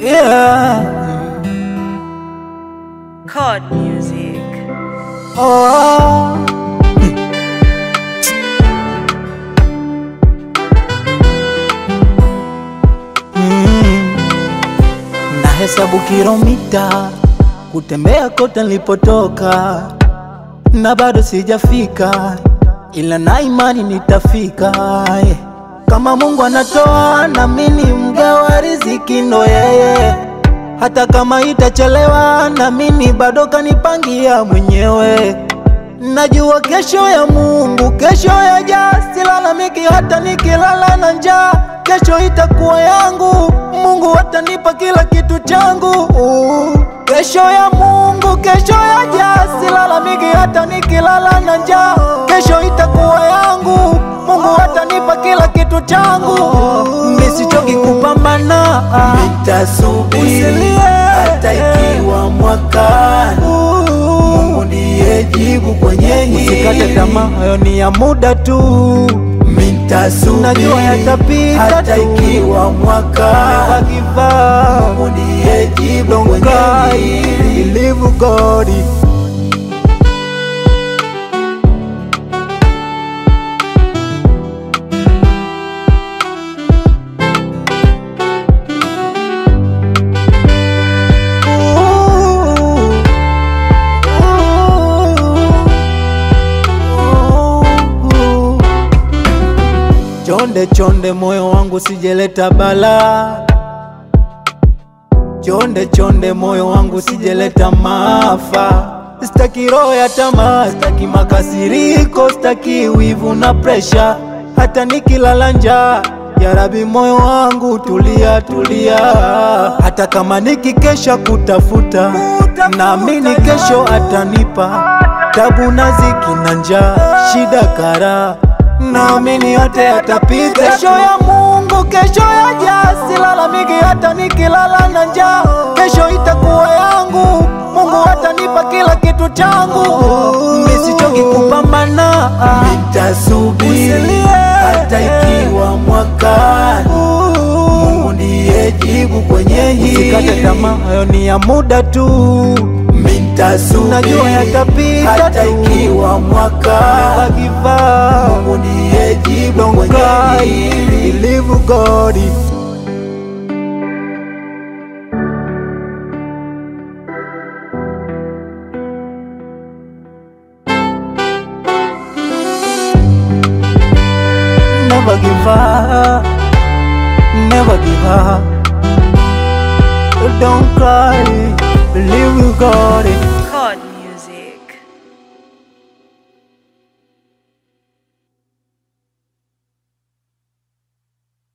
Yeah. Chord music. Oh. Nahesabu kilomita kutembea kote nilipotoka, na bado sijafika, ila na imani nitafika. Kama Mungu anatoa na mimi mgawa riziki ndo yeye, hata kama itachelewa na mimi bado kanipangia mwenyewe. Najua kesho ya Mungu, kesho yaja, silalamiki hata nikilala na njaa. Kesho itakuwa yangu, Mungu atanipa kila kitu changu. Kesho ya Mungu, kesho yaja, silalamiki hata nikilala na njaa. Kesho itakuwa yangu, Mungu atanipa kila kitu changu. Nisichoki kupambana, nitasubiri hata ikiwa mwakani. Mungu ndiye jibu kwenye hili. Usikate tamaa, hayo ni ya muda tu. Nitasubiri najua yatapita hata ikiwa mwakani. Mungu ndiye jibu kwenye hili. Believe God. Chonde chonde moyo wangu sijeleta bala, chonde chonde moyo wangu sijeleta maafa. Sitaki roho ya tamaa, sitaki makasiriko, sitaki wivu na presha, hata nikilala njaa. Ya Rabbi moyo wangu tulia tulia, hata kama nikikesha kutafuta, naamini kesho atanipa. Tabu na ziki na njaa, shida kara, naamini yote yatapita. Kesho ya Mungu, kesho yaja, silalamiki hata nikilala na njaa. Kesho itakuwa yangu, Mungu atanipa kila kitu changu. Nisichoki kupambana, nitasubiri hata ikiwa mwakani. Mungu ndiye jibu kwenye hili. Usikate tamaa, hayo ni ya muda tu. Nitasubiri najua yatapita hata ikiwa mwakani. Mungu ndiye jibu kwenye hili. Believe God. Never give up, never give up. Don't cry, believe in God.